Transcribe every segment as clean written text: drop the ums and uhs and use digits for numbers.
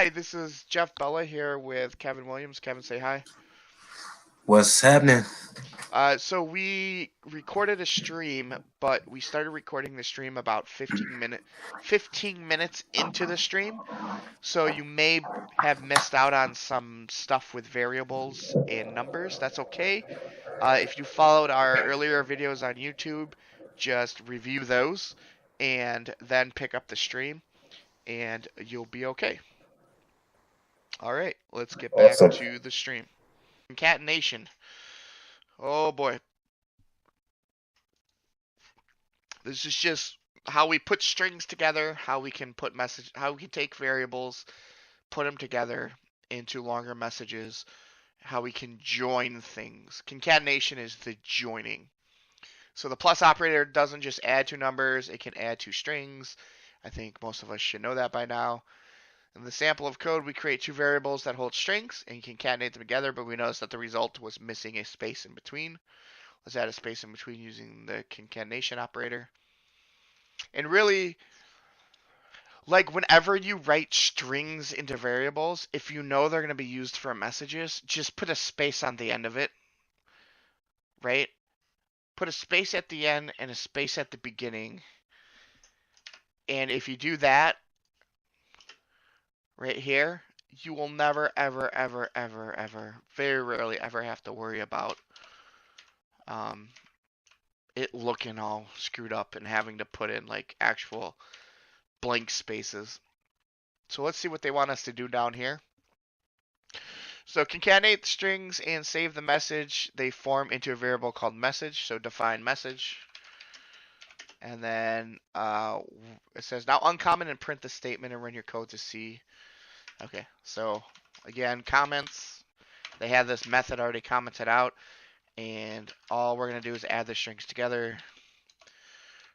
Hi, this is Jeff Bella here with Kevin Williams. Kevin, say hi. What's happening? So we recorded a stream, but we started recording the stream about 15 minutes into the stream. So you may have missed out on some stuff with variables and numbers. That's okay. If you followed our earlier videos on YouTube, just review those and then pick up the stream and you'll be okay. All right, let's get back Awesome. to the stream. Concatenation. Oh boy. This is just how we put strings together, how we can take variables, put them together into longer messages, how we can join things. Concatenation is the joining. So the plus operator doesn't just add two numbers, it can add two strings. I think most of us should know that by now. In the sample of code, we create two variables that hold strings and concatenate them together, but we noticed that the result was missing a space in between. Let's add a space in between using the concatenation operator. And really, like whenever you write strings into variables, if you know they're going to be used for messages, just put a space on the end of it, right? Put a space at the end and a space at the beginning. And if you do that right here, you will never, ever, ever, ever, ever, very rarely ever have to worry about um, it looking all screwed up and having to put in like actual blank spaces. So let's see what they want us to do down here. So concatenate the strings and save the message. They form into a variable called message. So define message. And then it says now uncommon and print the statement and run your code to see. Okay, so again, comments. They have this method already commented out. And all we're going to do is add the strings together.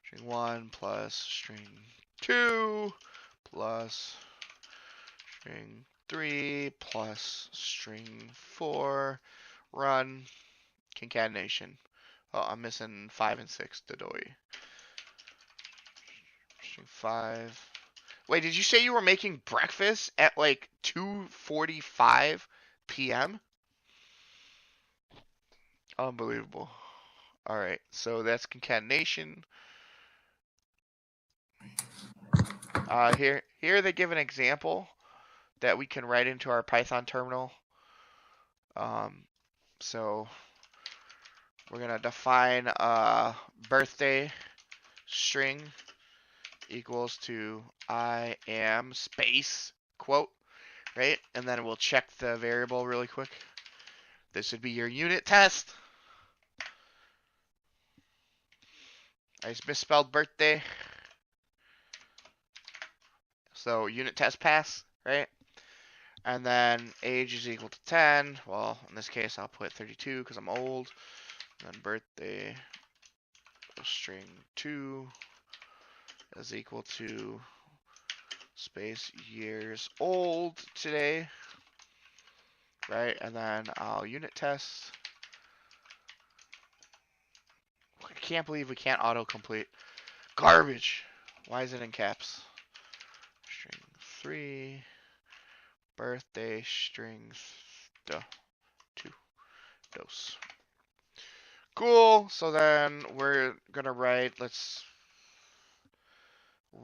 String 1 plus string 2 plus string 3 plus string 4, run, concatenation. Oh, I'm missing 5 and 6, Dodoi. String 5. Wait, did you say you were making breakfast at like 2:45 p.m.? Unbelievable. Alright, so that's concatenation. Here they give an example that we can write into our Python terminal. So we're gonna define a birthday string equals to I am space quote, right? And then we'll check the variable really quick. This would be your unit test. I misspelled birthday. So unit test pass, right? And then age is equal to 10. Well, in this case, I'll put 32 because I'm old. And then birthday string 2 is equal to space years old today, right? And then I'll unit test. I can't believe we can't autocomplete. Garbage. Why is it in caps? String 3, birthday string 2, dose. Cool. So then we're gonna let's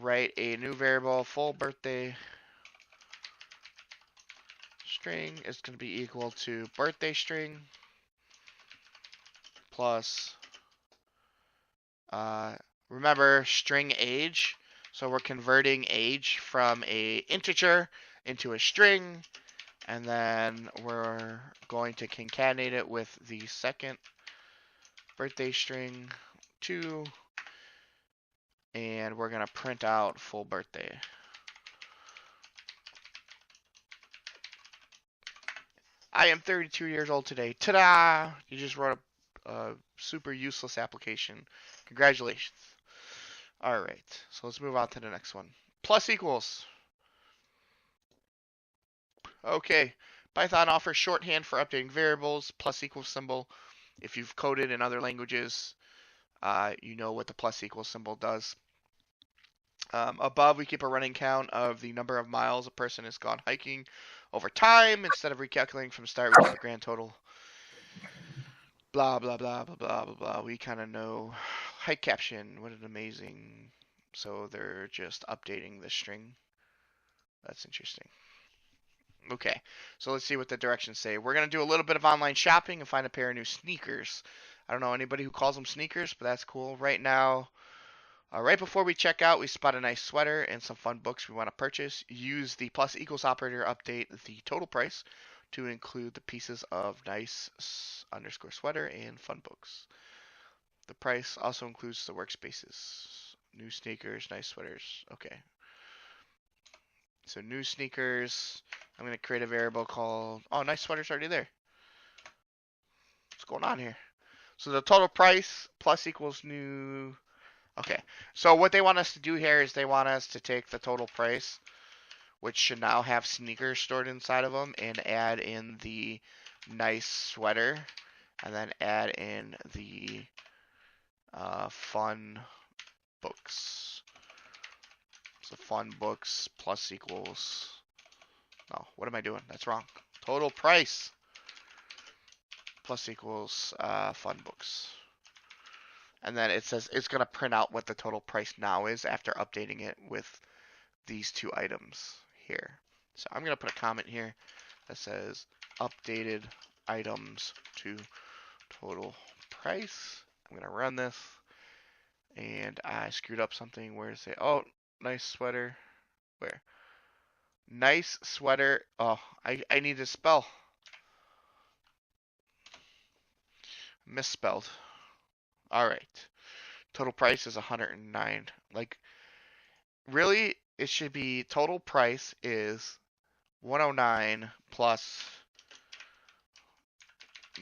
write a new variable, full birthday string is going to be equal to birthday string plus, remember, string age. So we're converting age from a integer into a string, and then we're going to concatenate it with the second birthday string 2, and we're going to print out full birthday. I am 32 years old today. Ta-da! You just wrote a super useless application. Congratulations. Alright, so let's move on to the next one. Plus equals. Okay, Python offers shorthand for updating variables, plus equals symbol. If you've coded in other languages, you know what the plus equals symbol does. Above, we keep a running count of the number of miles a person has gone hiking over time. Instead of recalculating from the start, we keep a grand total. Blah, blah, blah, blah, blah, blah, blah. We kind of know. Hike caption. What an amazing. So they're just updating the string. That's interesting. Okay, so let's see what the directions say. We're going to do a little bit of online shopping and find a pair of new sneakers. I don't know anybody who calls them sneakers, but that's cool. Right now, right before we check out, we spot a nice sweater and some fun books we want to purchase. Use the plus equals operator to update the total price to include the pieces of nice underscore sweater and fun books. The price also includes the workspaces. New sneakers, nice sweaters. Okay. So new sneakers. I'm going to create a variable called, oh, nice sweater's already there. What's going on here? So the total price plus equals new. Okay. So what they want us to do here is they want us to take the total price, which should now have sneakers stored inside of them, and add in the nice sweater, and then add in the fun books. So fun books plus equals. No, what am I doing? That's wrong. Total price plus equals fun books. And then it says it's going to print out what the total price now is after updating it with these two items here. So I'm going to put a comment here that says updated items to total price. I'm going to run this. And I screwed up something. Where is it? Oh, nice sweater. Where? Nice sweater. Oh, I need to spell. Misspelled. Alright. Total price is 109. Like, really, it should be total price is 109 plus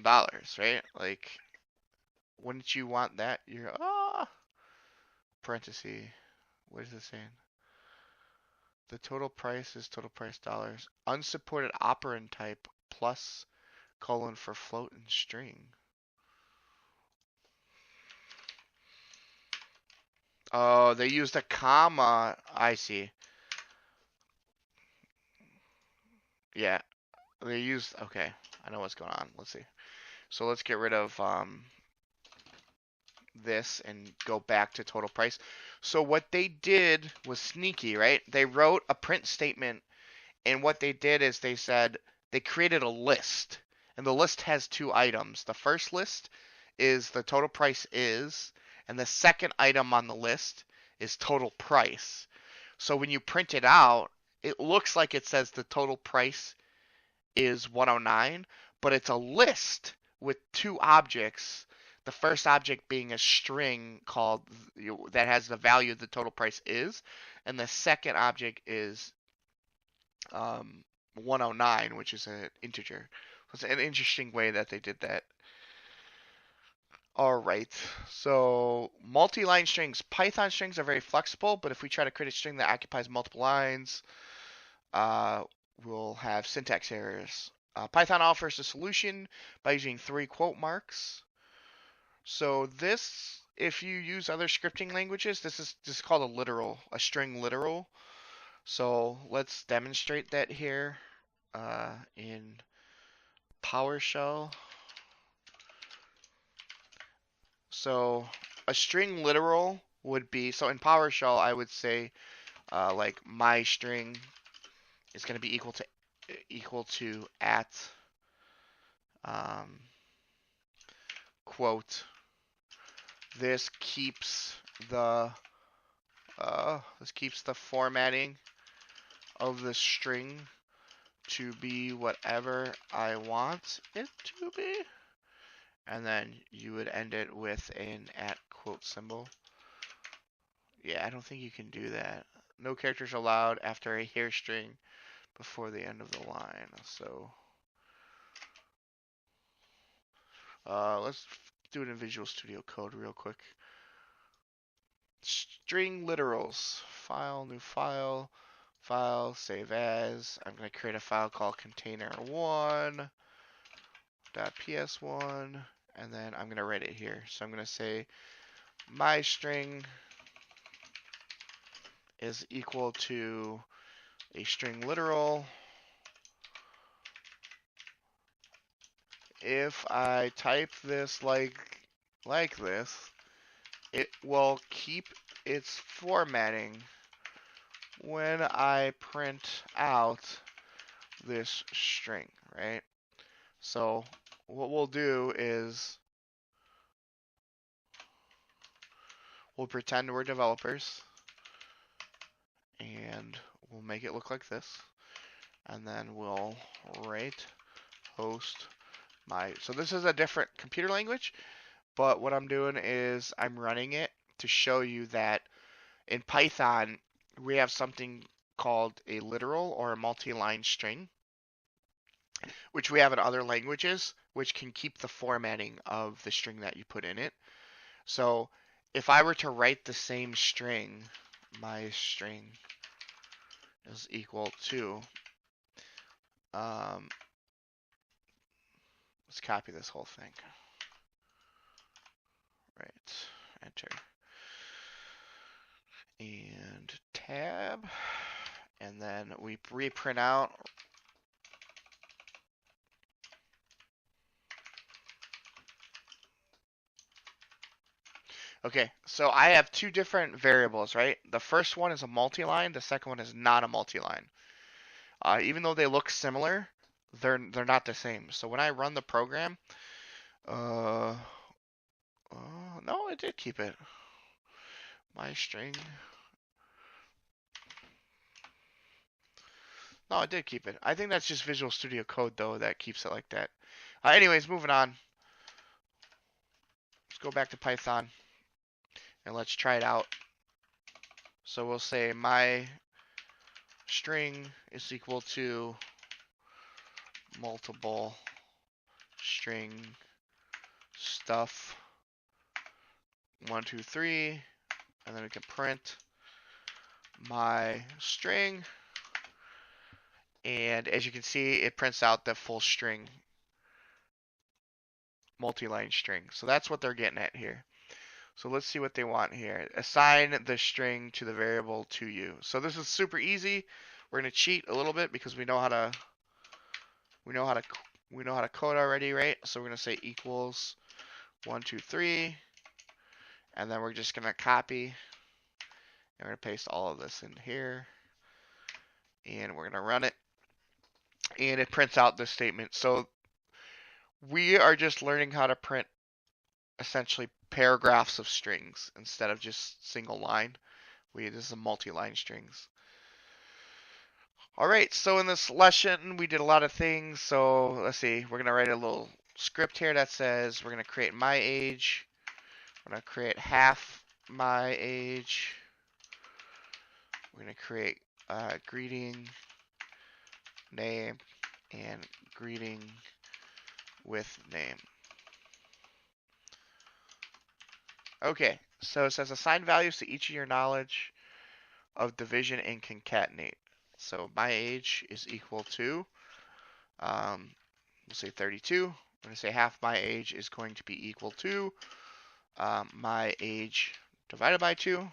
dollars, right? Like, wouldn't you want that? You're, parenthesis. What is this saying? The total price is total price dollars. Unsupported operand type plus colon for float and string. Oh, they used a comma. I see. Yeah, they used. Okay, I know what's going on. Let's see. So let's get rid of this and go back to total price. So what they did was sneaky, right? They wrote a print statement, and what they did is they said they created a list, and the list has two items. The first list is the total price is, and the second item on the list is total price. So when you print it out, it looks like it says the total price is 109, but it's a list with two objects. The first object being a string called that has the value the total price is, and the second object is 109, which is an integer. So it's an interesting way that they did that. All right, so multi-line strings. Python strings are very flexible, but if we try to create a string that occupies multiple lines, we'll have syntax errors. Python offers a solution by using 3 quote marks. So this, if you use other scripting languages, this is just called a literal, a string literal. So let's demonstrate that here in PowerShell. So a string literal would be, so in PowerShell, I would say like my string is going to be equal to at quote. This keeps the formatting of the string to be whatever I want it to be. And then you would end it with an at quote symbol. Yeah, I don't think you can do that. No characters allowed after a hair string before the end of the line. So let's do it in Visual Studio Code real quick. String literals. File, new file. File, save as. I'm going to create a file called container1.ps1, and then I'm going to write it here. So I'm going to say my string is equal to a string literal if I type this like this, it will keep its formatting when I print out this string, right? So what we'll do is we'll pretend we're developers and we'll make it look like this. And then we'll write host my, so this is a different computer language, but what I'm doing is I'm running it to show you that in Python, we have something called a literal or a multi-line string, which we have in other languages, which can keep the formatting of the string that you put in it. So if I were to write the same string, my string is equal to, let's copy this whole thing. Right, enter. And tab. And then we reprint out. Okay, so I have two different variables, right? The first one is a multi-line. The second one is not a multi-line. Even though they look similar, they're not the same. So when I run the program, no, it did keep it. My string. No, it did keep it. I think that's just Visual Studio Code, though, that keeps it like that. Anyways, moving on. Let's go back to Python, and let's try it out. So we'll say my string is equal to multiple string stuff 1, 2, 3, and then we can print my string, and as you can see, it prints out the full string, multi-line string. So that's what they're getting at here. So let's see what they want here. Assign the string to the variable to you. So this is super easy. We're gonna cheat a little bit because we know how to code already, right? So we're gonna say equals 1, 2, 3, and then we're just gonna copy and we're gonna paste all of this in here, and we're gonna run it, and it prints out this statement. So we are just learning how to print essentially paragraphs of strings instead of just single line. This is a multi-line strings. All right, so in this lesson, we did a lot of things. So let's see, we're gonna write a little script here that says we're gonna create my age. We're gonna create half my age. We're gonna create greeting, name, and greeting with name. Okay, so it says assign values to each of your knowledge of division and concatenate. So my age is equal to, we'll say 32. I'm going to say half my age is going to be equal to my age divided by 2.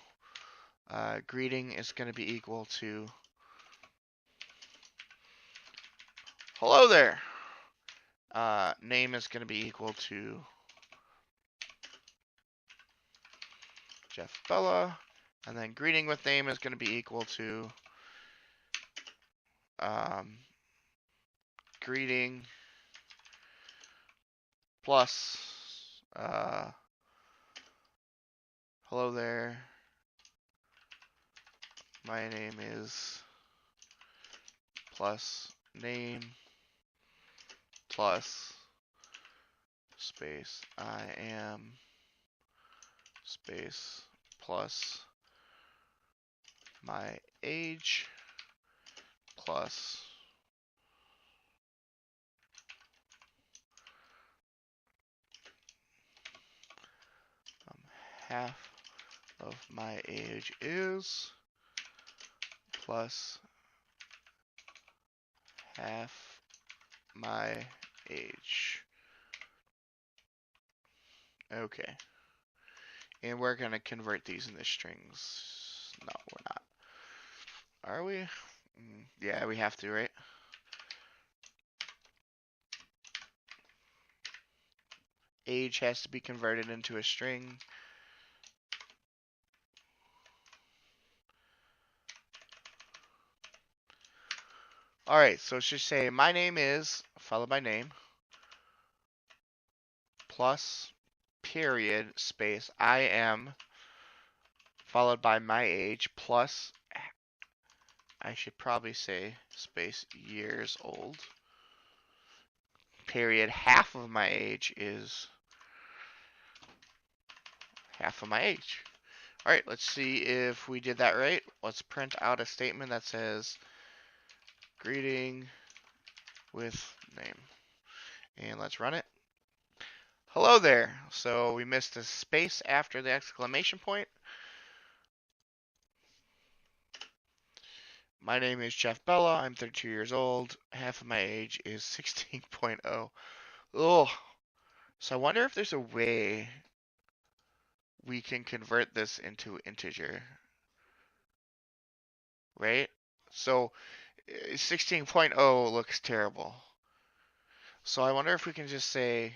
Greeting is going to be equal to hello there. Name is going to be equal to Jeff Bella. And then greeting with name is going to be equal to greeting plus hello there. My name is plus name plus space I am space plus my age plus half of my age is plus half my age. Okay. And we're going to convert these into strings. No, we're not. Are we? Yeah, we have to, right? Age has to be converted into a string. Alright, so it should say my name is, followed by name, plus, period, space, I am, followed by my age, plus, I should probably say, space, years old, period, half of my age is half of my age. Alright, let's see if we did that right. Let's print out a statement that says, greeting with name. And let's run it. Hello there. So we missed a space after the exclamation point. My name is Jeff Bella. I'm 32 years old. Half of my age is 16.0. Oh, so I wonder if there's a way we can convert this into integer, right? So 16.0 looks terrible. So I wonder if we can just say,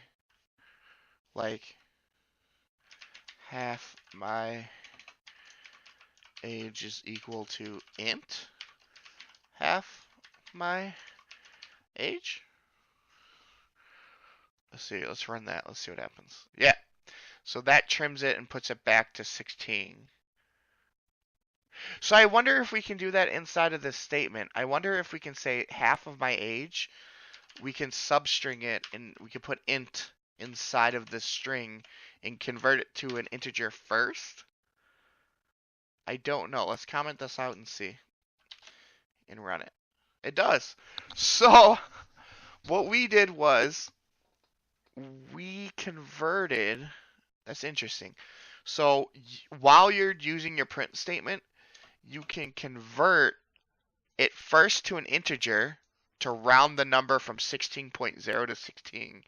like, half my age is equal to int half my age. Let's see, let's run that. Let's see what happens. Yeah. So that trims it and puts it back to 16. So I wonder if we can do that inside of this statement. I wonder if we can say half of my age. We can substring it and we can put int inside of this string and convert it to an integer first. I don't know. Let's comment this out and see. And run it. It does. So what we did was we converted. That's interesting. So while you're using your print statement, you can convert it first to an integer to round the number from 16.0 to 16,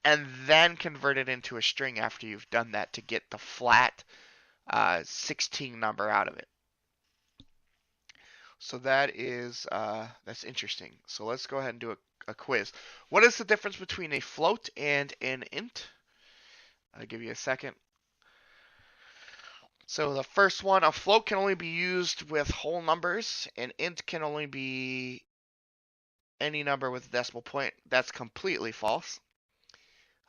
and then convert it into a string after you've done that to get the flat 16 number out of it. So that's interesting. So let's go ahead and do a quiz. What is the difference between a float and an int? I'll give you a second. So the first one, a float can only be used with whole numbers, and int can only be any number with a decimal point. That's completely false.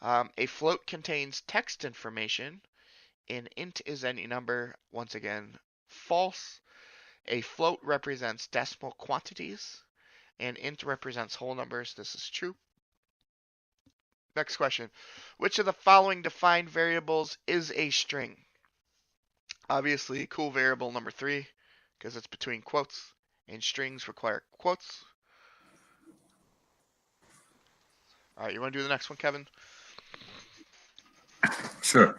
A float contains text information, and int is any number. Once again, false. A float represents decimal quantities, and int represents whole numbers. This is true. Next question. Which of the following defined variables is a string? Obviously, cool variable number 3, because it's between quotes, and strings require quotes. All right, you want to do the next one, Kevin? Sure.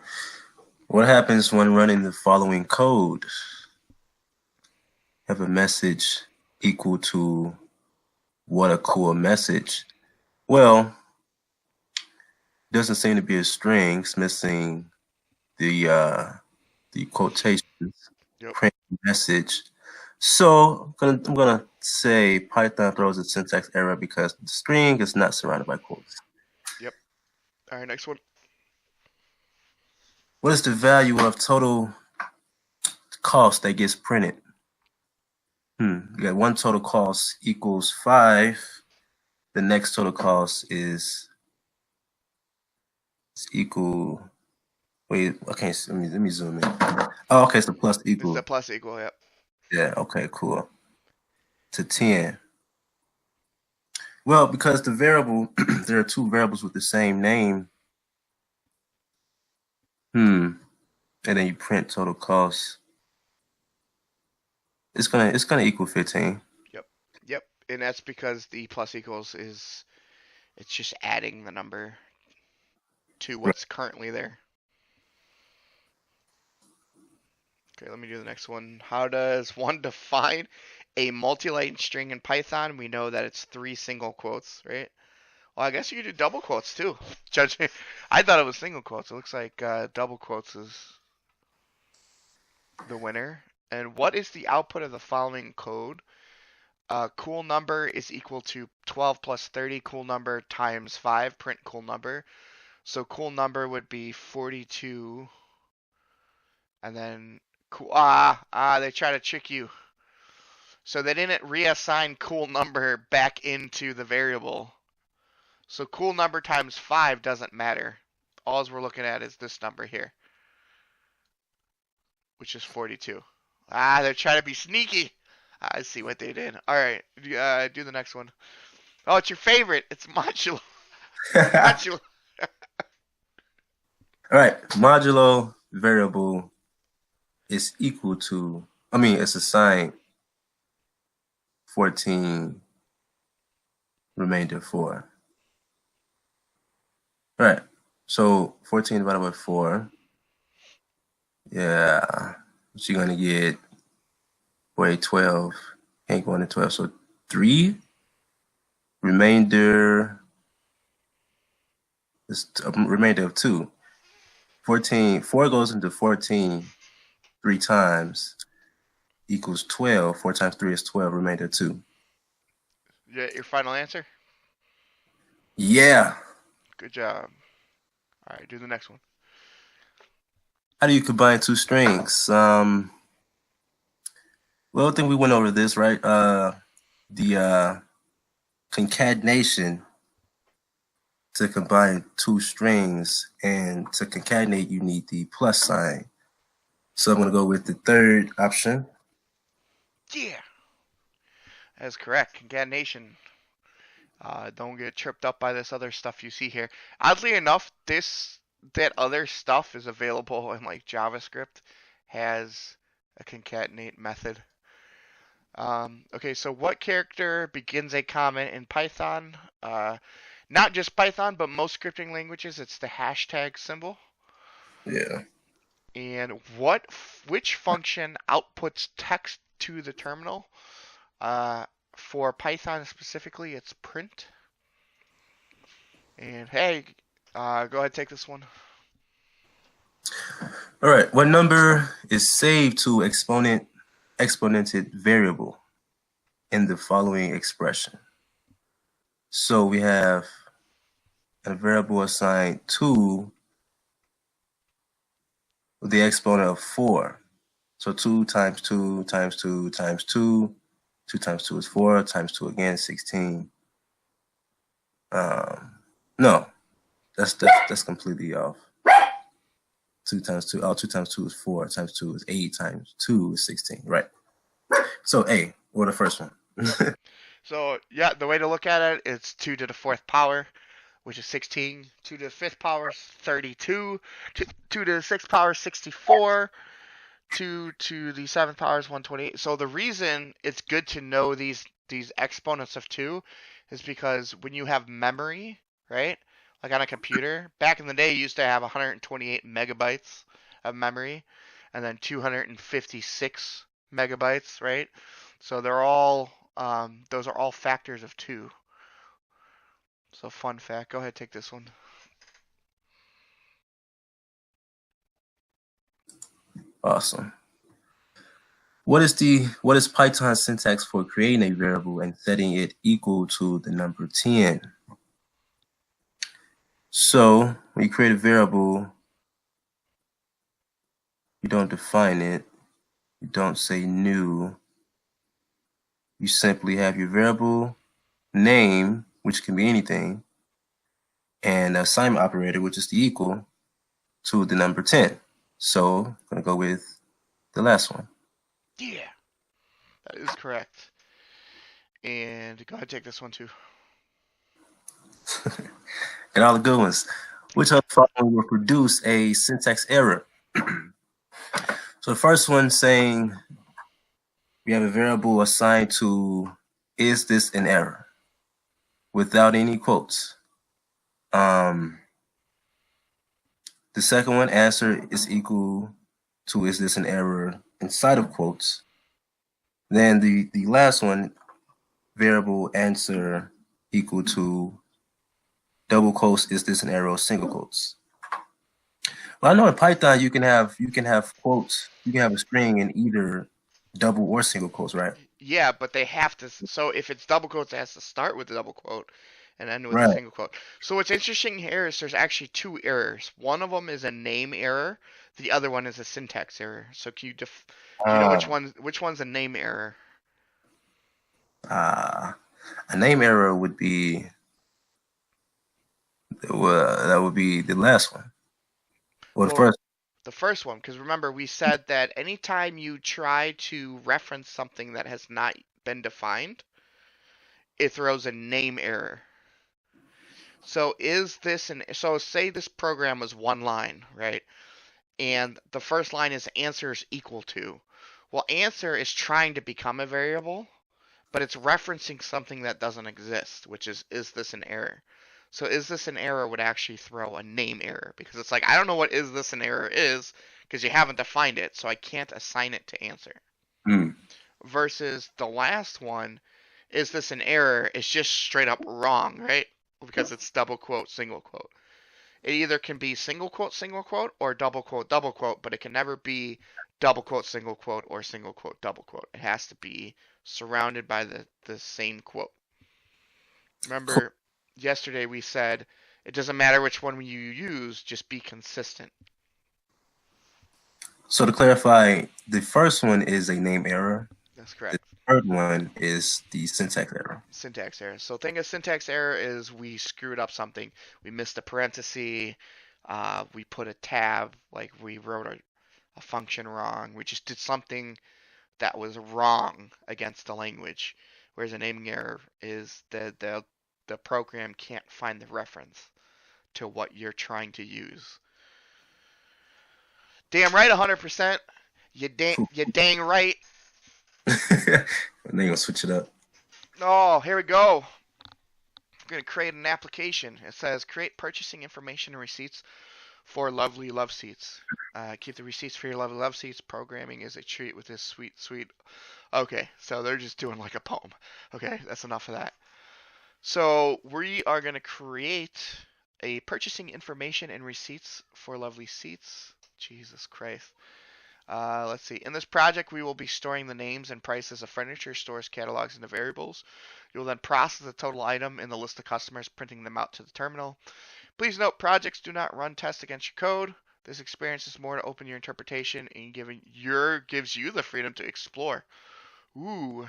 What happens when running the following code? Have a message equal to what a cool message? Well, doesn't seem to be a string. It's missing the quotations. Yep. Print message. So I'm gonna say Python throws a syntax error because the string is not surrounded by quotes. Yep. All right, next one. What is the value of total cost that gets printed? You got one total cost equals 5. The next total cost is equal. Wait, okay. So let me zoom in. Oh, okay. It's the plus equal. It's the plus equal. Yep. Yeah. Okay. Cool. To 10. Well, because the variable, there are two variables with the same name. And then you print total cost. It's gonna equal 15. Yep. And that's because the plus equals it's just adding the number to what's currently there. Okay, let me do the next one. How does one define a multi-line string in Python? We know that it's 3 single quotes, right? Well, I guess you could do double quotes too. Judging, I thought it was single quotes. It looks like double quotes is the winner. And what is the output of the following code? Cool number is equal to 12 plus 30, cool number times 5, print cool number. So cool number would be 42, and then cool, they try to trick you. So they didn't reassign cool number back into the variable. So cool number times 5 doesn't matter. All we're looking at is this number here, which is 42. They're trying to be sneaky. I see what they did. All right, do the next one. Oh, it's your favorite. It's modulo. Modulo. All right, modulo variable is equal to, it's assigned 14 remainder 4. All right, so 14 divided by 4. Yeah, what you're going to get for a 12, can't go into 12, so 3 remainder is a remainder of 2. 14, 4 goes into 14 3 times equals 12. 4 times 3 is 12, remainder 2. Your final answer? Yeah. Good job. All right, do the next one. How do you combine 2 strings? Well, I think we went over this, right? The concatenation to combine 2 strings, and to concatenate, you need the plus sign. So I'm going to go with the third option. Yeah, that's correct. Concatenation. Don't get tripped up by this other stuff you see here. Oddly enough, that other stuff is available in like JavaScript, has a concatenate method. Okay, so what character begins a comment in Python? Not just Python, but most scripting languages, it's the hashtag symbol. Yeah. And which function outputs text to the terminal? For Python specifically, it's print. And hey, go ahead, take this one. All right, what number is saved to exponented variable in the following expression? So we have a variable assigned to the exponent of 4. So 2 times 2 times 2 times 2. 2 times 2 is 4, times 2 again, 16. No, that's completely off. 2 times 2, 2 times 2 is 4, times 2 is 8, times 2 is 16, right? So A, or the first one. So yeah, the way to look at it, it's 2 to the 4th power, which is 16. 2 to the 5th power is 32. 2 to the 6th power is 64. 2 to the 7th power is 128. So the reason it's good to know these exponents of 2 is because when you have memory, right? Like on a computer, back in the day you used to have 128 megabytes of memory and then 256 megabytes, right? So they're all those are all factors of 2. So fun fact. Go ahead, take this one. Awesome. What is Python's syntax for creating a variable and setting it equal to the number 10? So when you create a variable, you don't define it, you don't say new, you simply have your variable name, which can be anything, and the assignment operator, which is the equal to the number 10. So I'm going to go with the last one. Yeah, that is correct. And go ahead, take this one too. And all the good ones. Which of the following will produce a syntax error? So the first one saying we have a variable assigned to is this an error? Without any quotes. The second one, answer is equal to is this an error inside of quotes. Then the last one, variable answer equal to double quotes, is this an error, single quotes. Well, I know in Python you can have quotes, you can have a string in either double or single quotes, right? Yeah, but they have to. So if it's double quotes, it has to start with a double quote and end with a Right. single quote. So what's interesting here is there's actually two errors. One of them is a name error. The other one is a syntax error. So do you know Uh, which one's a name error? uh, a name error would be that would be the last one or the Well, first. the first one, because remember we said that anytime you try to reference something that has not been defined, it throws a name error. So so say this program was one line, right? And the first line is answer is equal to. Well, answer is trying to become a variable, but it's referencing something that doesn't exist, which is this an error? So is this an error would actually throw a name error because it's like I don't know what is this an error is because you haven't defined it, so I can't assign it to answer. Hmm. Versus the last one, is this an error? It's just straight up wrong, right? Because it's double quote, single quote. It either can be single quote, or double quote, but it can never be double quote, single quote, or single quote, double quote. It has to be surrounded by the same quote. Cool. Remember, yesterday we said it doesn't matter which one you use, just be consistent. So to clarify, the first one is a name error. That's The correct. third one is the syntax error. Syntax error. So think of syntax error is we screwed up something. We missed a parenthesis. We put a tab, like we wrote a function wrong. We just did something that was wrong against the language. Whereas a naming error is the program can't find the reference to what you're trying to use. Damn right, 100%. You dang right. And then you'll switch it up. Oh, here we go. I'm gonna create an application. It says create purchasing information and receipts for lovely love seats. Keep the receipts for your lovely love seats. Programming is a treat with this sweet. Okay, so they're just doing like a poem. Okay, that's enough of that. So we are going to create a purchasing information and receipts for lovely seats. Jesus Christ. Let's see. In this project, we will be storing the names and prices of furniture, stores, catalogs, and the variables. You will then process the total item in the list of customers, printing them out to the terminal. Please note, projects do not run tests against your code. This experience is more to open your interpretation and gives you the freedom to explore. Ooh.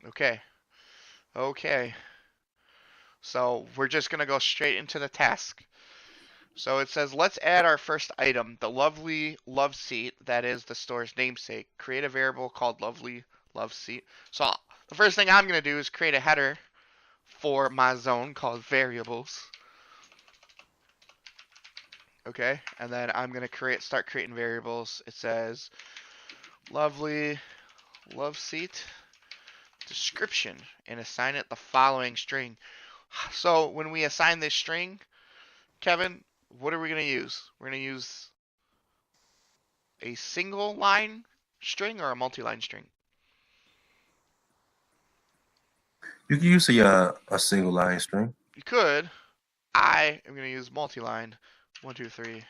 Okay. Okay. So we're just gonna go straight into the task. So it says, let's add our first item, the lovely love seat, that is the store's namesake. Create a variable called lovely love seat. So the first thing I'm going to do is create a header for my zone called variables. Okay, and then I'm going to start creating variables. It says lovely love seat description and assign it the following string. So when we assign this string, Kevin, what are we going to use? We're going to use a single line string or a multi-line string? You can use a single line string. You could. I am going to use multi-line. 1, 2, 3.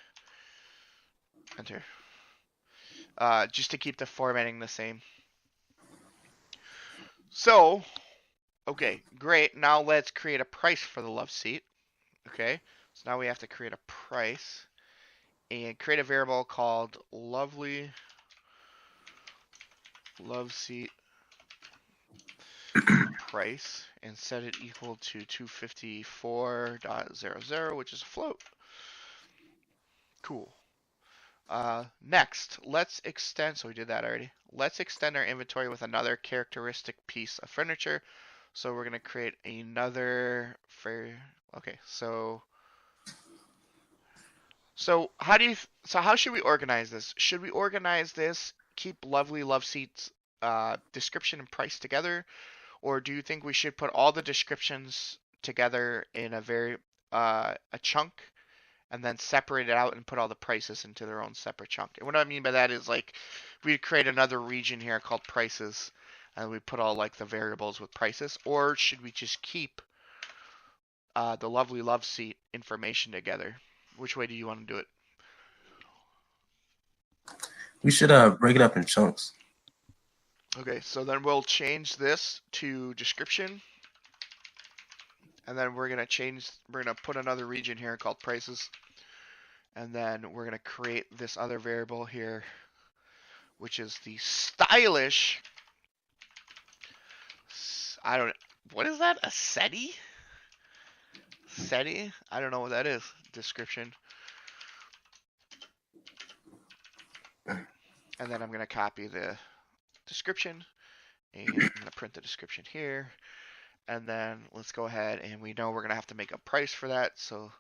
Enter. Just to keep the formatting the same. So, okay, great. Now let's create a price for the love seat. Okay, so now we have to create a price and create a variable called lovely love seat price and set it equal to 254.00, which is a float. Cool. Next, let's extend, so we did that already. Let's extend our inventory with another characteristic piece of furniture. So we're going to create another, okay, so how should we organize this? Should we organize this, keep lovely love seats description and price together, or do you think we should put all the descriptions together in a chunk and then separate it out and put all the prices into their own separate chunk? And what I mean by that is like we create another region here called prices and we put all like the variables with prices, or should we just keep the lovely love seat information together? Which way do you want to do it? We should break it up in chunks. Okay, so then we'll change this to description, and then we're gonna put another region here called prices, and then we're gonna create this other variable here, which is the stylish. I don't. What is that? A SETI? SETI? I don't know what that is. Description. And then I'm gonna copy the description, and I'm gonna print the description here. And then let's go ahead, and we know we're gonna have to make a price for that. So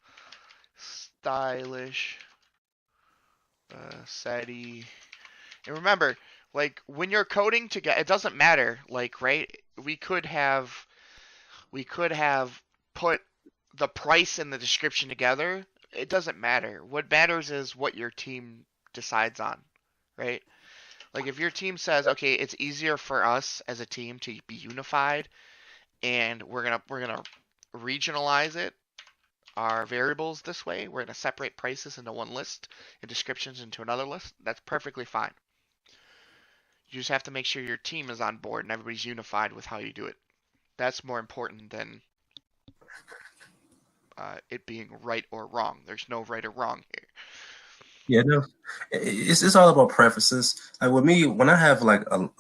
stylish SETI. And remember, like when you're coding together, it doesn't matter. Like, right? We could have put the price and the description together. It doesn't matter. What matters is what your team decides on, right? Like if your team says, okay, it's easier for us as a team to be unified, and we're gonna regionalize it, our variables this way. We're gonna separate prices into one list and descriptions into another list. That's perfectly fine. You just have to make sure your team is on board and everybody's unified with how you do it. That's more important than it being right or wrong. There's no right or wrong here. Yeah, no, it's all about preferences. Like with me, when I have like a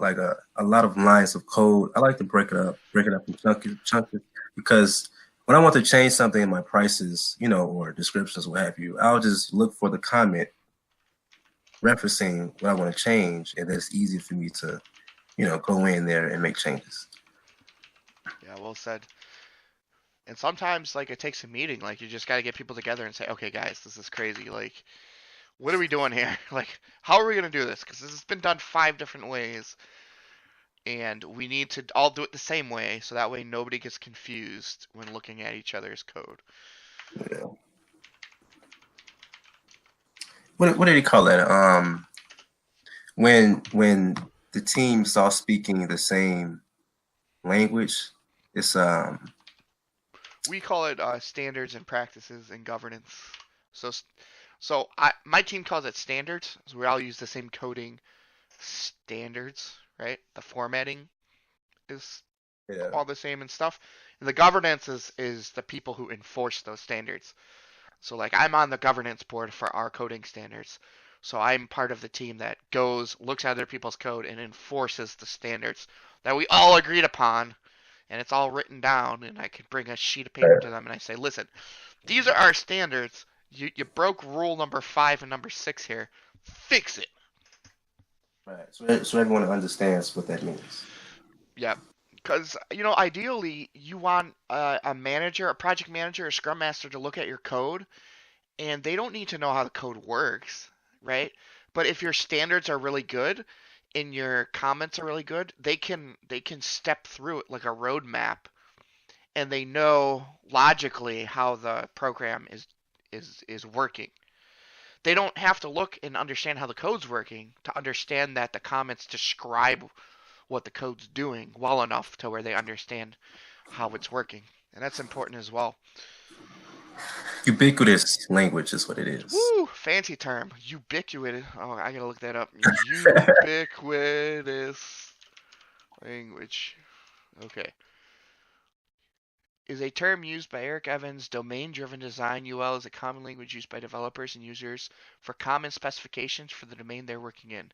lot of lines of code, I like to break it up in chunks, because when I want to change something in my prices, or descriptions, what have you, I'll just look for the comment referencing what I want to change, and it's easy for me to, go in there and make changes. Yeah, well said. And sometimes, like, it takes a meeting. Like, you just got to get people together and say, okay, guys, this is crazy. Like, what are we doing here? Like, how are we going to do this? Because this has been done 5 different ways, and we need to all do it the same way, so that way nobody gets confused when looking at each other's code. Yeah. What do they call that? When the team's all speaking the same language, it's We call it standards and practices and governance. So, my team calls it standards. So we all use the same coding standards, right? The formatting is yeah. all the same and stuff. And the governance is the people who enforce those standards. So like I'm on the governance board for our coding standards. So I'm part of the team that goes, looks at other people's code and enforces the standards that we all agreed upon, and it's all written down, and I can bring a sheet of paper to them and I say, listen, these are our standards. You broke rule number 5 and number 6 here. Fix it. Right. So everyone understands what that means. Yeah. Because, ideally, you want a manager, a project manager, a scrum master to look at your code, and they don't need to know how the code works, right? But if your standards are really good and your comments are really good, they can step through it like a roadmap, and they know logically how the program is working. They don't have to look and understand how the code's working to understand that the comments describe what the code's doing well enough to where they understand how it's working. And that's important as well. Ubiquitous language is what it is. Woo! Fancy term. Ubiquitous. Oh, I gotta look that up. Ubiquitous language. Okay. Is a term used by Eric Evans. Domain-driven design UL is a common language used by developers and users for common specifications for the domain they're working in.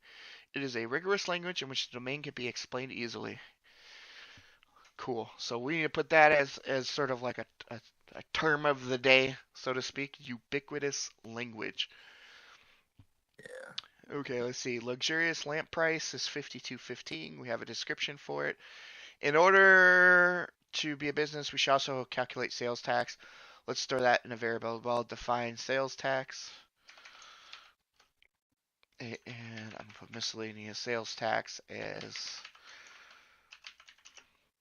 It is a rigorous language in which the domain can be explained easily. Cool. So we need to put that as sort of like a term of the day, so to speak. Ubiquitous language. Yeah. Okay, let's see. Luxurious lamp price is 52.15. We have a description for it. In order to be a business, we should also calculate sales tax. Let's store that in a variable. Well, define sales tax. And I'm going to put miscellaneous sales tax as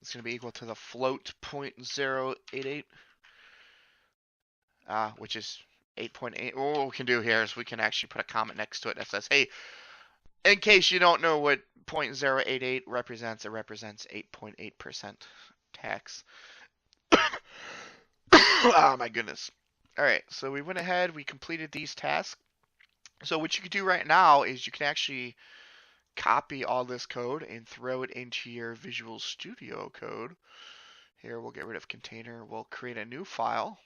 it's going to be equal to the float 0.088, which is 8.8. What we can do here is we can actually put a comment next to it that says, hey, in case you don't know what 0.088 represents, it represents 8.8% tax. Oh my goodness. Alright, so we went ahead, we completed these tasks. So what you can do right now is you can actually copy all this code and throw it into your Visual Studio Code. Here, we'll get rid of container. We'll create a new file.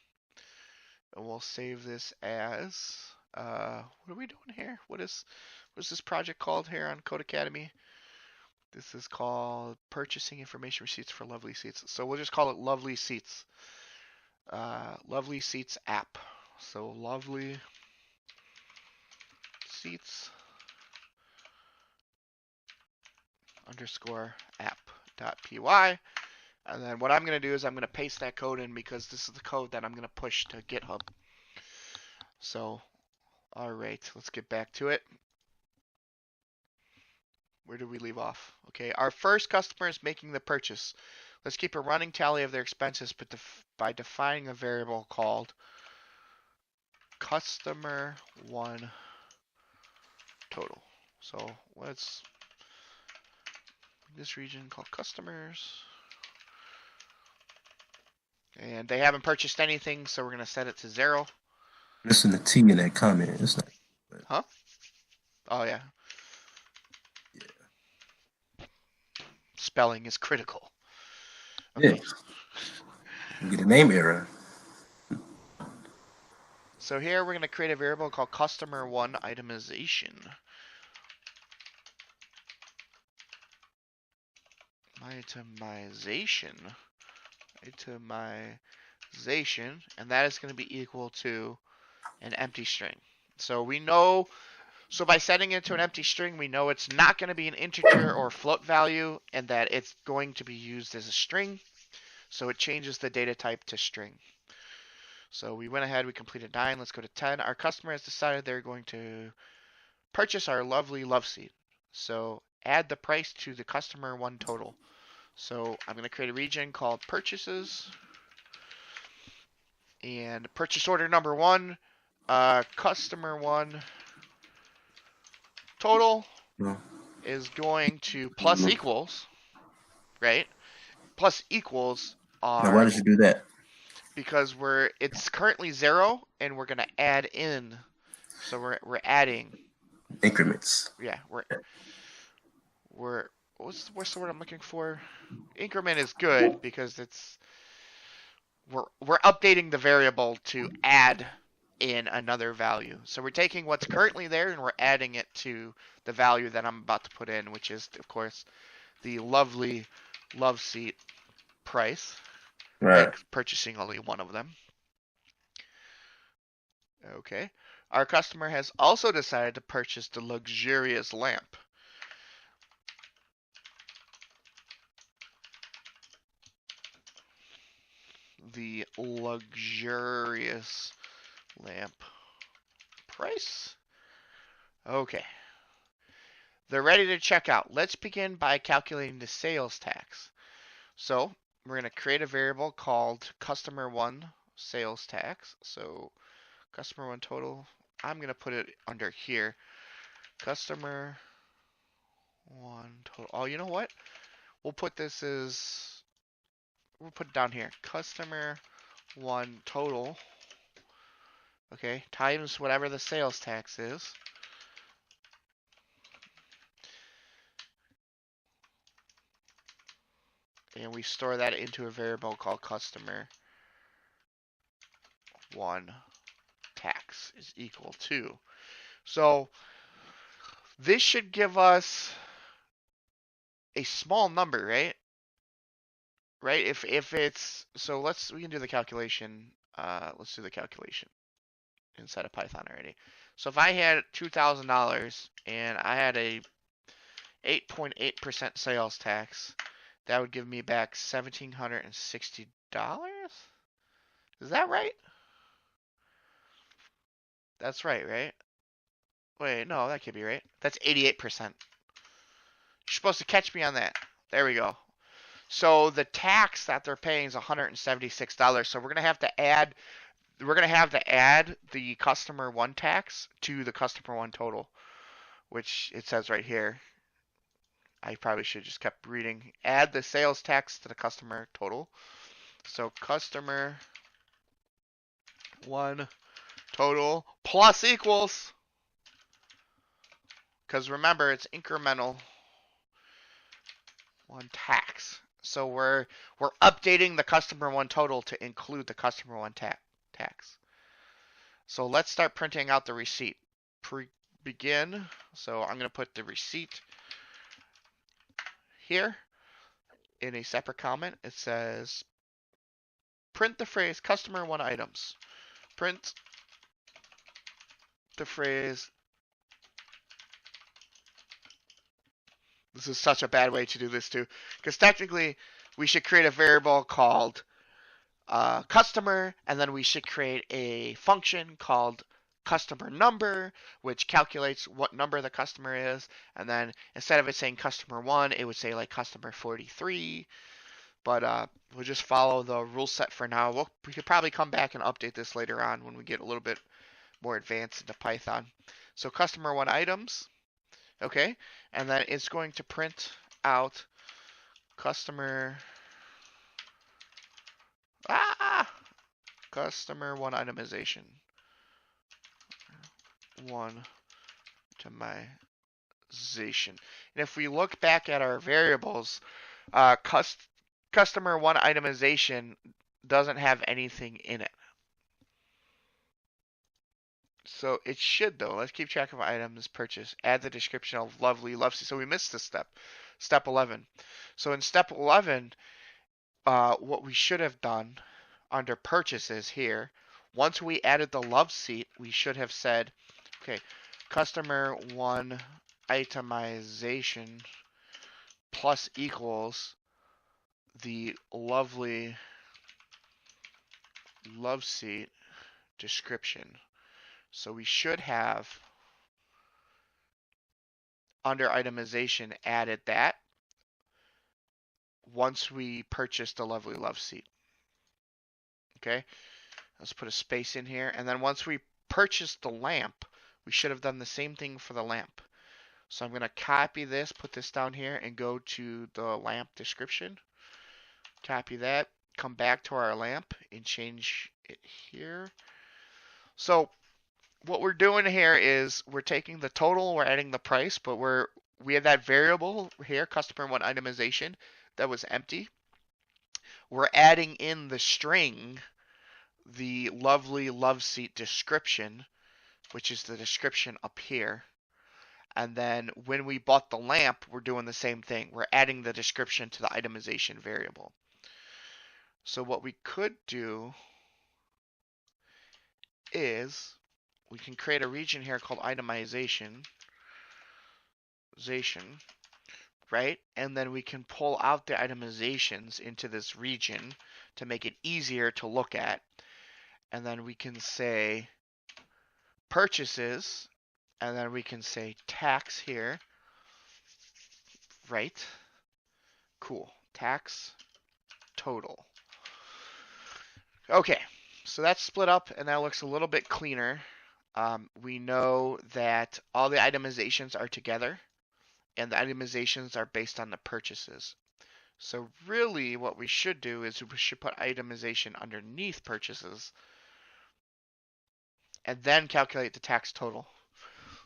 And we'll save this as, what are we doing here? What's this project called here on Code Academy? This is called Purchasing Information Receipts for Lovely Seats. So we'll just call it Lovely Seats. Lovely Seats app. So Lovely Seats underscore app.py. And then what I'm going to do is I'm going to paste that code in because this is the code that I'm going to push to GitHub. So, all right, let's get back to it. Where did we leave off? Okay, our first customer is making the purchase. Let's keep a running tally of their expenses, but by defining a variable called customer1 total. So let's this region called customers. And they haven't purchased anything, so we're going to set it to 0. Missing the T in that comment. It's not. Huh? Oh, yeah. Spelling is critical. Okay. Yeah. Get a name error. So here we're going to create a variable called customer1 itemization. Itemization, and that is going to be equal to an empty string. So we know, so by setting it to an empty string, we know it's not going to be an integer or float value, and that it's going to be used as a string. So it changes the data type to string. So we went ahead, we completed 9. Let's go to 10. Our customer has decided they're going to purchase our lovely love seat. So add the price to the customer1 total. So I'm going to create a region called purchases. And purchase order number 1, customer1 total is going to plus equals, right? Plus equals are. Now, why did you do that? Because it's currently 0, and we're going to add in. So we're adding increments. Yeah, what's the word I'm looking for? Increment is good because we're updating the variable to add in another value. So we're taking what's currently there and we're adding it to the value that I'm about to put in, which is, of course, the lovely love seat price. Right. Like purchasing only one of them. Okay. Our customer has also decided to purchase the luxurious lamp. The luxurious lamp price. Okay. They're ready to check out. Let's begin by calculating the sales tax. So we're going to create a variable called customer1 sales tax. So customer1 total, I'm going to put it under here. Customer1 total. Oh, you know what? We'll put this as, we'll put it down here. Customer1 total, okay, times whatever the sales tax is. And we store that into a variable called customer1 tax is equal to. So this should give us a small number, right? Right? If it's, so we can do the calculation. Let's do the calculation inside of Python already. So if I had $2,000 and I had a 8.8% sales tax, that would give me back $1,760. Is that right? That's right, right? Wait, no, that can't be right. That's 88%. You're supposed to catch me on that. There we go. So the tax that they're paying is $176. So we're gonna have to add the customer1 tax to the customer1 total, which it says right here. I probably should have just kept reading. Add the sales tax to the customer total. So customer1 total plus equals because remember it's incremental one tax. So we're updating the customer one total to include the customer one tax. So let's start printing out the receipt. Begin. So I'm going to put the receipt here in a separate comment. It says print the phrase customer one items. Print the phrase. This is such a bad way to do this too, because technically we should create a variable called customer, and then we should create a function called customer number, which calculates what number the customer is, and then instead of it saying customer 1, it would say like customer 43, but we'll just follow the rule set for now. We could probably come back and update this later on when we get a little bit more advanced into Python. So customer 1 items, okay, and then it's going to print out customer customer 1 itemization. 1 itemization. And if we look back at our variables, customer 1 itemization doesn't have anything in it. So it should though. Let's keep track of items purchased. Add the description of lovely love. So we missed this step. Step 11. So in step 11, what we should have done under purchases here, once we added the love seat, we should have said, okay, customer 1 itemization plus equals the lovely love seat description. So we should have under itemization added that once we purchased the lovely love seat. Okay, let's put a space in here, and then once we purchased the lamp, we should have done the same thing for the lamp. So I'm going to copy this, put this down here, and go to the lamp description. Copy that, come back to our lamp, and change it here. So what we're doing here is we're taking the total, we're adding the price, but we have that variable here, customer 1 itemization, that was empty. We're adding in the string, the lovely love seat description, which is the description up here. And then when we bought the lamp, we're doing the same thing. We're adding the description to the itemization variable. So what we could do is we can create a region here called itemization, right? And then we can pull out the itemizations into this region to make it easier to look at. And then we can say purchases, and then we can say tax here, right? Cool, tax total. Okay, so that's split up, and that looks a little bit cleaner. We know that all the itemizations are together, and the itemizations are based on the purchases. So really what we should do is we should put itemization underneath purchases and then calculate the tax total.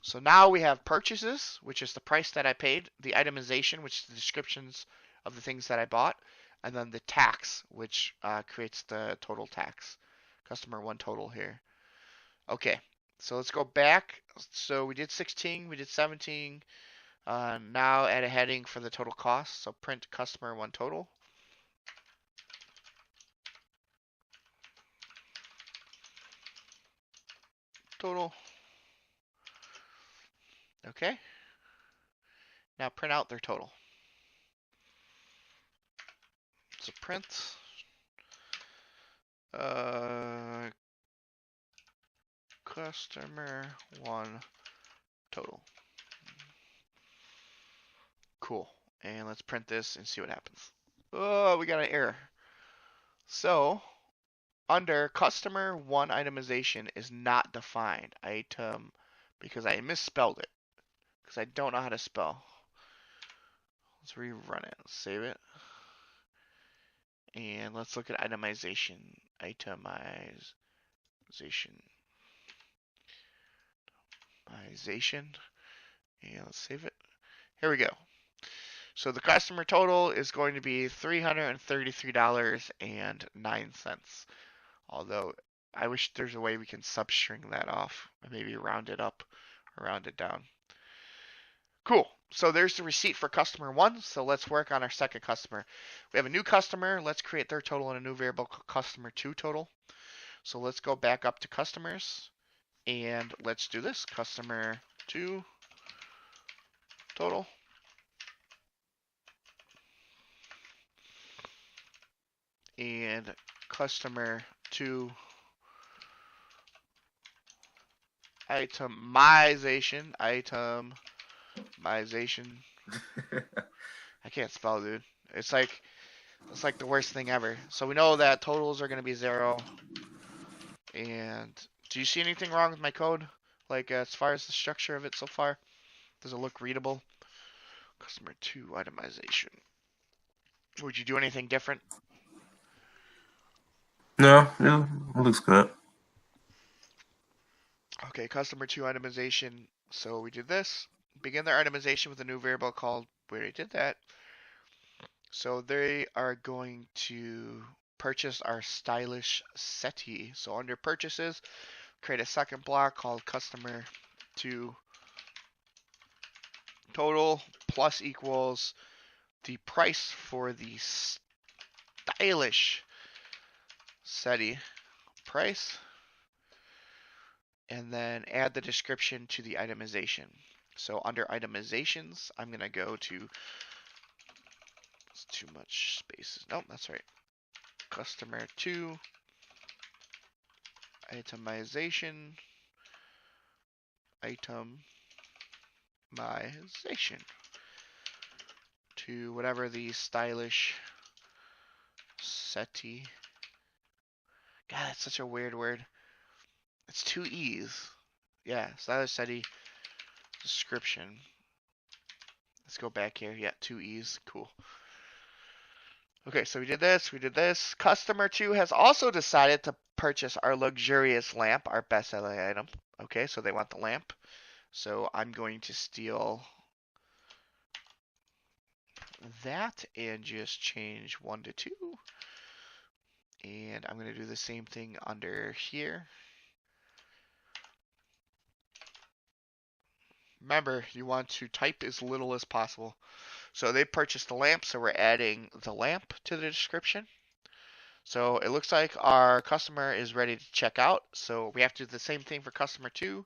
So now we have purchases, which is the price that I paid, the itemization, which is the descriptions of the things that I bought, and then the tax, which creates the total tax. Customer 1 total here. Okay, so let's go back. So we did 16, we did 17. Now add a heading for the total cost. So print customer 1 total. Total. Okay. Now print out their total. So print customer 1 total. Cool. And let's print this and see what happens. Oh, we got an error. So under customer 1 itemization is not defined item because I misspelled it because I don't know how to spell. Let's rerun it. Let's save it. And let's look at itemization. Itemization. And let's save it. Here we go. So the customer total is going to be $333.09. Although I wish there's a way we can substring that off and maybe round it up or round it down. Cool. So there's the receipt for customer one. So let's work on our second customer. We have a new customer. Let's create their total in a new variable called customer two total. So let's go back up to customers and let's do this. Customer two total. And customer two itemization. I can't spell, dude. It's like the worst thing ever. So we know that totals are going to be 0. And do you see anything wrong with my code? Like as far as the structure of it so far? Does it look readable? Customer 2 itemization. Would you do anything different? No, it looks good. Okay, customer 2 itemization. So we did this. Begin their itemization with a new variable called, we already did that. So they are going to purchase our stylish settee. So under purchases, create a second block called customer 2 total plus equals the price for the stylish settee price, and then add the description to the itemization. So under itemizations, I'm going to go to, it's too much spaces. Nope, that's right. Customer 2 itemization, itemization to whatever the stylish settee. God, that's such a weird word. It's 2 E's. Yeah, stylish settee description. Let's go back here. Yeah, 2 E's. Cool. Okay, so we did this. We did this. Customer 2 has also decided to purchase our luxurious lamp, our best selling item. Okay, so they want the lamp. So I'm going to steal that and just change 1 to 2. And I'm going to do the same thing under here. Remember, you want to type as little as possible. So they purchased the lamp, so we're adding the lamp to the description. So it looks like our customer is ready to check out. So we have to do the same thing for customer 2.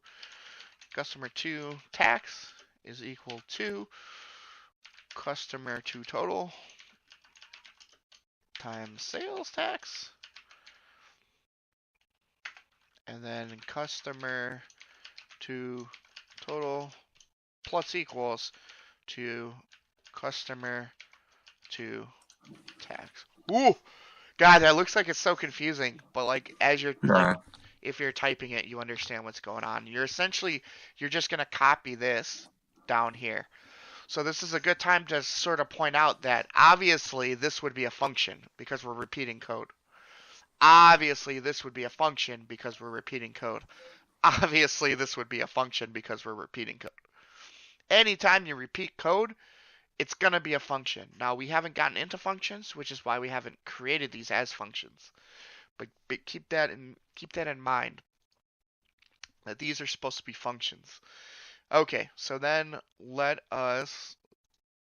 Customer 2 tax is equal to customer 2 total times sales tax. And then customer 2 total plus equals to customer 2 tax. Ooh! God, that looks like it's so confusing. But like as you're like if you're typing it, you understand what's going on. You're just gonna copy this down here. So this is a good time to sort of point out that obviously this would be a function because we're repeating code. Obviously this would be a function because we're repeating code. Obviously this would be a function because we're repeating code. Anytime you repeat code, it's going to be a function. Now we haven't gotten into functions, which is why we haven't created these as functions. But keep that in mind that these are supposed to be functions. Okay, so then let us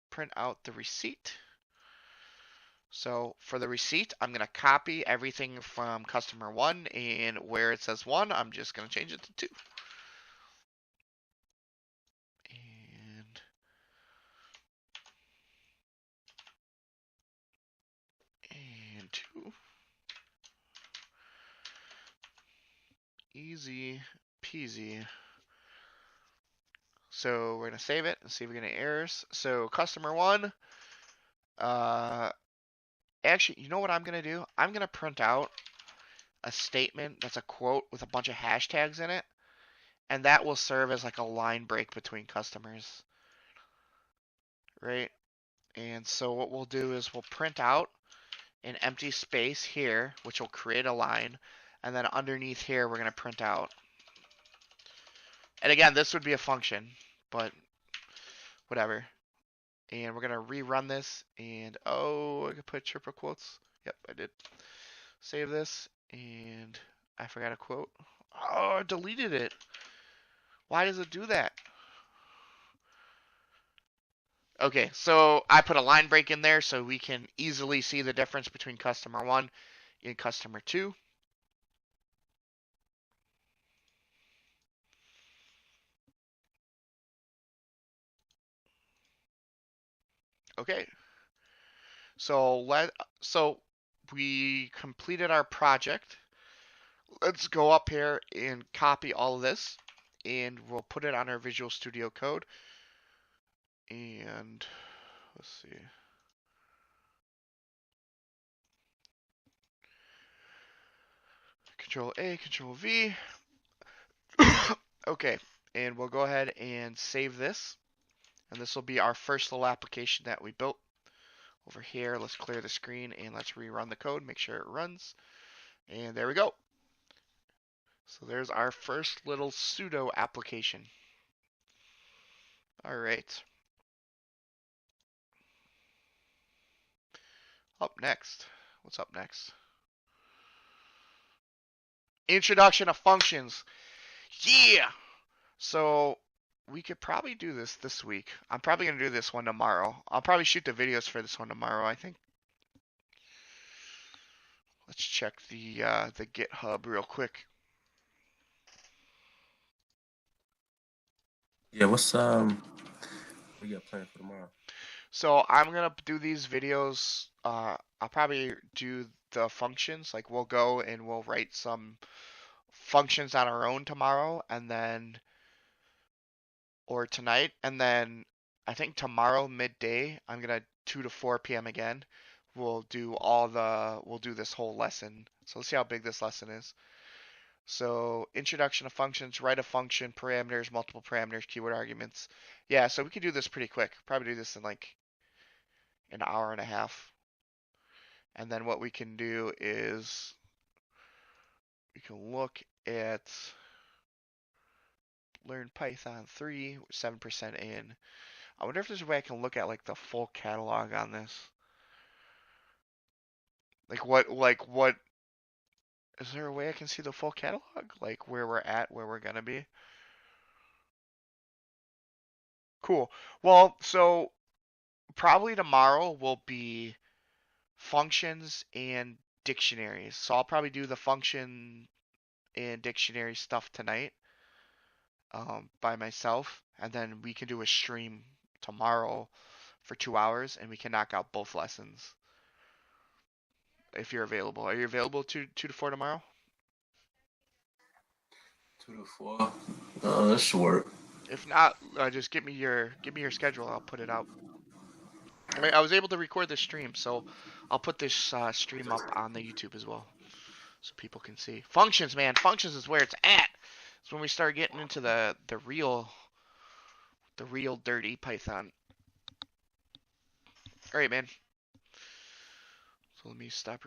print out the receipt. So for the receipt, I'm going to copy everything from customer 1, and where it says 1, I'm just going to change it to 2. And 2. Easy peasy. So we're going to save it and see if we get any errors. So customer 1, actually, you know what I'm going to do? I'm going to print out a statement that's a quote with a bunch of hashtags in it, and that will serve as like a line break between customers, right? And so what we'll do is we'll print out an empty space here, which will create a line, and then underneath here we're going to print out. And again, this would be a function, but whatever. And we're gonna rerun this, and oh, I could put triple quotes. Yep, I did. Save this, and I forgot a quote. Oh, I deleted it. Why does it do that? Okay, so I put a line break in there so we can easily see the difference between customer 1 and customer 2. Okay, so we completed our project. Let's go up here and copy all of this, and we'll put it on our Visual Studio Code. And let's see. Control A, Control V. Okay, and we'll go ahead and save this. And this will be our first little application that we built. Over here, let's clear the screen and let's rerun the code, make sure it runs. And there we go. So there's our first little pseudo application. All right. Up next. What's up next? Introduction of functions. Yeah! So we could probably do this week. I'm probably going to do this one tomorrow. I'll probably shoot the videos for this one tomorrow, I think. Let's check the GitHub real quick. Yeah, what you got planned for tomorrow? So I'm gonna do these videos. I'll probably do the functions. Like we'll go and we'll write some functions on our own tomorrow, and then or tonight, and then I think tomorrow midday I'm gonna 2 to 4 p.m. again. We'll do this whole lesson. So let's see how big this lesson is. So introduction of functions, write a function, parameters, multiple parameters, keyword arguments. Yeah, so we could do this pretty quick. Probably do this in like an hour and a half. And then what we can do is we can look at learn Python 3, 7% in. I wonder if there's a way I can look at like the full catalog on this. Like what is there a way I can see the full catalog? Like where we're at, where we're gonna be? Cool. Well, so probably tomorrow will be functions and dictionaries. So I'll probably do the function and dictionary stuff tonight by myself, and then we can do a stream tomorrow for 2 hours, and we can knock out both lessons if you're available. Are you available 2 to 4 tomorrow? 2 to 4. That should work. If not, just give me your schedule. I'll put it out. I was able to record this stream, so I'll put this stream up on the YouTube as well, so people can see. Functions, man. Functions is where it's at. It's when we start getting into the real dirty Python. All right, man. So let me stop